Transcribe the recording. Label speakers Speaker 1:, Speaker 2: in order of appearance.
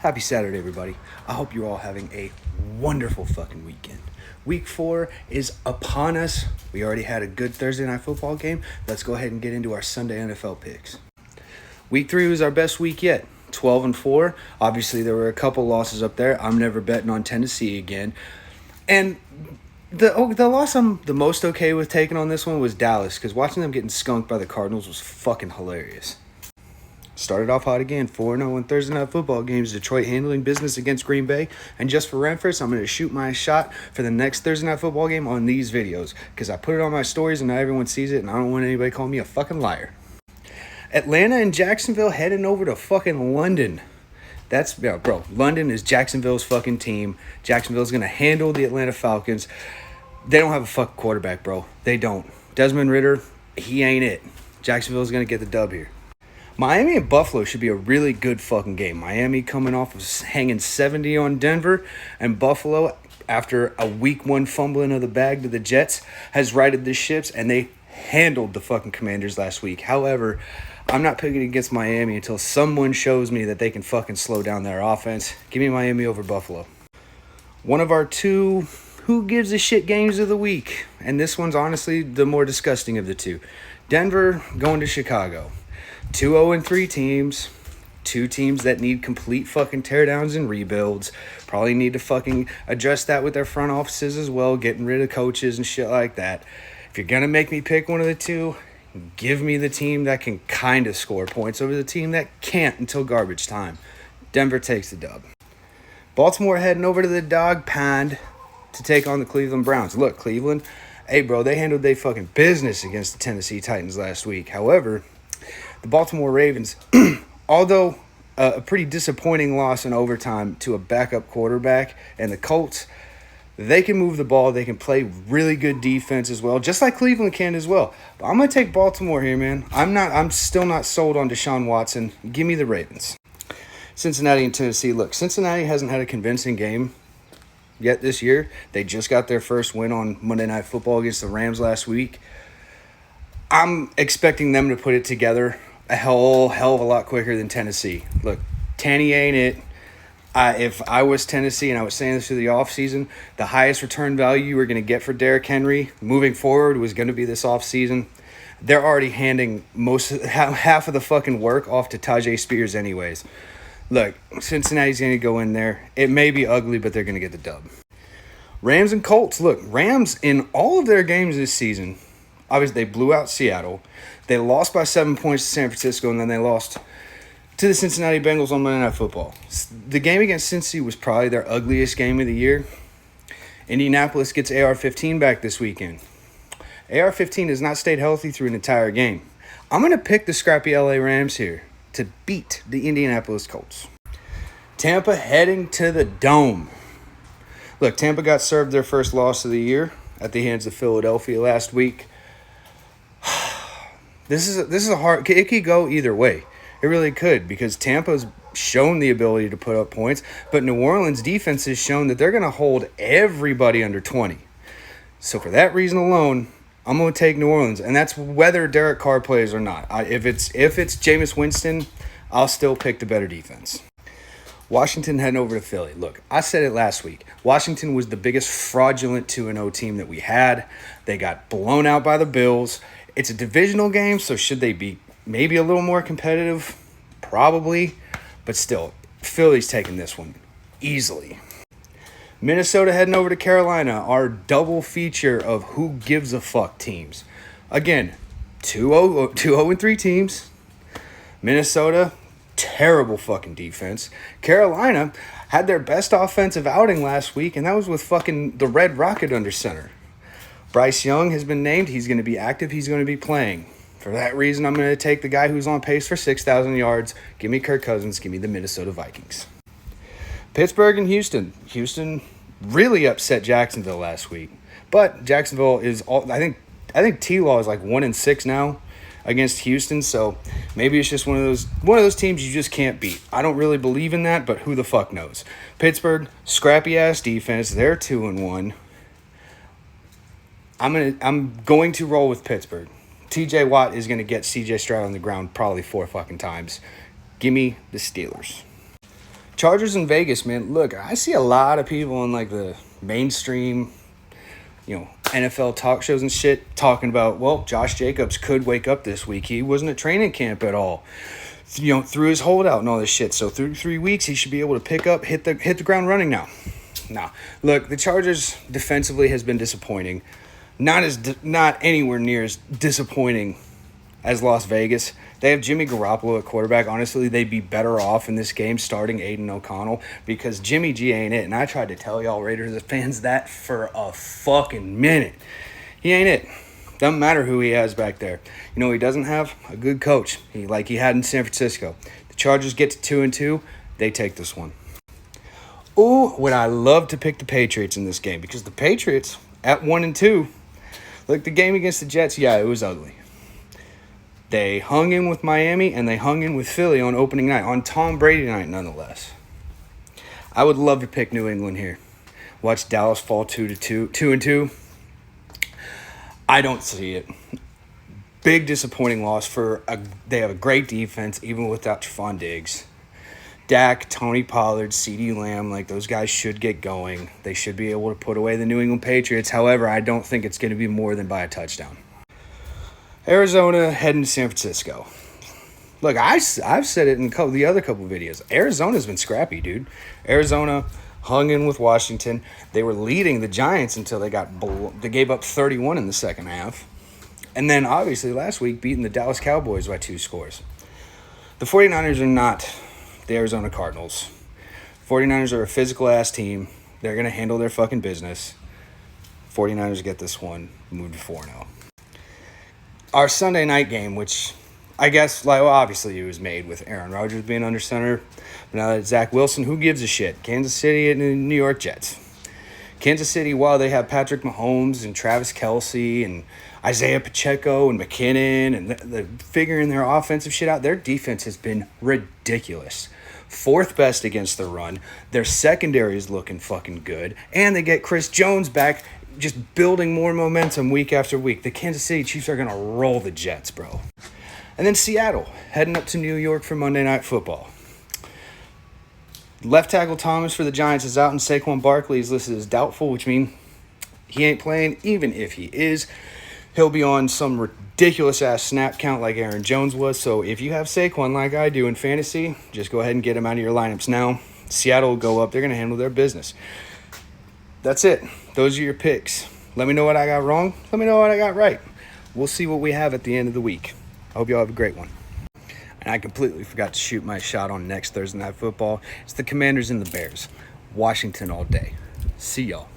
Speaker 1: Happy Saturday, everybody. I hope you're all having a wonderful fucking weekend. Week 4 is upon us. We already had a good Thursday night football game. Let's go ahead and get into our Sunday NFL picks. Week 3 was our best week yet. 12-4. Obviously, there were a couple losses up there. I'm never betting on Tennessee again. And the loss I'm the most okay with taking on this one was Dallas, because watching them getting skunked by the Cardinals was fucking hilarious. Started off hot again, 4-0 in Thursday night football games. Detroit handling business against Green Bay. And just for reference, I'm going to shoot my shot for the next Thursday night football game on these videos, because I put it on my stories and now everyone sees it, and I don't want anybody calling me a fucking liar. Atlanta and Jacksonville heading over to fucking London. Bro, London is Jacksonville's fucking team. Jacksonville's going to handle the Atlanta Falcons. They don't have a fucking quarterback, bro. They don't. Desmond Ridder, he ain't it. Jacksonville's going to get the dub here. Miami and Buffalo should be a really good fucking game. Miami coming off of hanging 70 on Denver, and Buffalo, after a week 1 fumbling of the bag to the Jets, has righted the ships, and they handled the fucking Commanders last week. However, I'm not picking against Miami until someone shows me that they can fucking slow down their offense. Give me Miami over Buffalo. One of our two who gives a shit games of the week, and this one's honestly the more disgusting of the two. Denver going to Chicago. 2-0-3 teams. 2 teams that need complete fucking teardowns and rebuilds. Probably need to fucking address that with their front offices as well, getting rid of coaches and shit like that. If you're going to make me pick one of the two, give me the team that can kind of score points over the team that can't until garbage time. Denver takes the dub. Baltimore heading over to the dog pound to take on the Cleveland Browns. Look, Cleveland, hey, bro, they handled their fucking business against the Tennessee Titans last week. However, the Baltimore Ravens, although a pretty disappointing loss in overtime to a backup quarterback, and the Colts, they can move the ball. They can play really good defense as well, just like Cleveland can as well. But I'm going to take Baltimore here, man. I'm still not sold on Deshaun Watson. Give me the Ravens. Cincinnati and Tennessee. Look, Cincinnati hasn't had a convincing game yet this year. They just got their first win on Monday Night Football against the Rams last week. I'm expecting them to put it together a hell of a lot quicker than Tennessee. Look, Tanny ain't it. If I was Tennessee, and I was saying this through the offseason, the highest return value you were going to get for Derrick Henry moving forward was going to be this offseason. They're already handing half of the fucking work off to Tajay Spears anyways. Look, Cincinnati's going to go in there. It may be ugly, but they're going to get the dub. Rams and Colts. Look, Rams in all of their games this season, obviously they blew out Seattle. They lost by 7 points to San Francisco, and then they lost to the Cincinnati Bengals on Monday Night Football. The game against Cincy was probably their ugliest game of the year. Indianapolis gets AR-15 back this weekend. AR-15 has not stayed healthy through an entire game. I'm going to pick the scrappy LA Rams here to beat the Indianapolis Colts. Tampa heading to the Dome. Look, Tampa got served their first loss of the year at the hands of Philadelphia last week. This is a hard. It could go either way. It really could, because Tampa's shown the ability to put up points, but New Orleans' defense has shown that they're going to hold everybody under 20. So for that reason alone, I'm going to take New Orleans, and that's whether Derek Carr plays or not. If it's Jameis Winston, I'll still pick the better defense. Washington heading over to Philly. Look, I said it last week. Washington was the biggest fraudulent 2-0 team that we had. They got blown out by the Bills. It's a divisional game, so should they be maybe a little more competitive? Probably. But still, Philly's taking this one easily. Minnesota heading over to Carolina. Our double feature of who gives a fuck teams. Again, 2-0-3 teams. Minnesota, terrible fucking defense. Carolina had their best offensive outing last week, and that was with fucking the Red Rocket under center. Bryce Young has been named. He's going to be active. He's going to be playing. For that reason, I'm going to take the guy who's on pace for 6,000 yards. Give me Kirk Cousins. Give me the Minnesota Vikings. Pittsburgh and Houston. Houston really upset Jacksonville last week. But Jacksonville is all. I think T-Law is like 1-6 now against Houston. So maybe it's just one of those teams you just can't beat. I don't really believe in that, but who the fuck knows? Pittsburgh, scrappy ass defense. They're 2-1. I'm going to roll with Pittsburgh. TJ Watt is going to get CJ Stroud on the ground probably 4 fucking times. Give me the Steelers. Chargers in Vegas, man. Look, I see a lot of people on like the mainstream, NFL talk shows and shit talking about, well, Josh Jacobs could wake up this week. He wasn't at training camp at all, through his holdout and all this shit. So through 3 weeks, he should be able to pick up, hit the ground running now. Nah, look, the Chargers defensively has been disappointing. Not anywhere near as disappointing as Las Vegas. They have Jimmy Garoppolo at quarterback. Honestly, they'd be better off in this game starting Aiden O'Connell because Jimmy G ain't it. And I tried to tell y'all Raiders fans that for a fucking minute. He ain't it. Doesn't matter who he has back there. He doesn't have a good coach like he had in San Francisco. The Chargers get to 2-2. They take this one. Ooh, would I love to pick the Patriots in this game because the Patriots at 1-2. Look, the game against the Jets, yeah, it was ugly. They hung in with Miami and they hung in with Philly on opening night, on Tom Brady night nonetheless. I would love to pick New England here. Watch Dallas fall 2-2. I don't see it. Big disappointing loss they have a great defense even without Trevon Diggs. Dak, Tony Pollard, CeeDee Lamb, those guys should get going. They should be able to put away the New England Patriots. However, I don't think it's going to be more than by a touchdown. Arizona heading to San Francisco. Look, I've said it in the other couple of videos. Arizona's been scrappy, dude. Arizona hung in with Washington. They were leading the Giants until they gave up 31 in the second half. And then, obviously, last week, beating the Dallas Cowboys by 2 scores. The 49ers are not the Arizona Cardinals. 49ers are a physical-ass team. They're going to handle their fucking business. 49ers get this one, move to 4-0. Our Sunday night game, which I guess, obviously it was made with Aaron Rodgers being under center. But now that it's Zach Wilson, who gives a shit? Kansas City and the New York Jets. Kansas City, while they have Patrick Mahomes and Travis Kelce and Isaiah Pacheco and McKinnon and the figuring their offensive shit out, their defense has been ridiculous. 4th best against the run. Their secondary is looking fucking good. And they get Chris Jones back, just building more momentum week after week. The Kansas City Chiefs are going to roll the Jets, bro. And then Seattle, heading up to New York for Monday Night Football. Left tackle Thomas for the Giants is out, and Saquon Barkley is listed as doubtful, which means he ain't playing. Even if he is, he'll be on some ridiculous-ass snap count like Aaron Jones was. So if you have Saquon like I do in fantasy, just go ahead and get him out of your lineups now. Seattle will go up. They're going to handle their business. That's it. Those are your picks. Let me know what I got wrong. Let me know what I got right. We'll see what we have at the end of the week. I hope y'all have a great one. And I completely forgot to shoot my shot on next Thursday Night Football. It's the Commanders and the Bears. Washington all day. See y'all.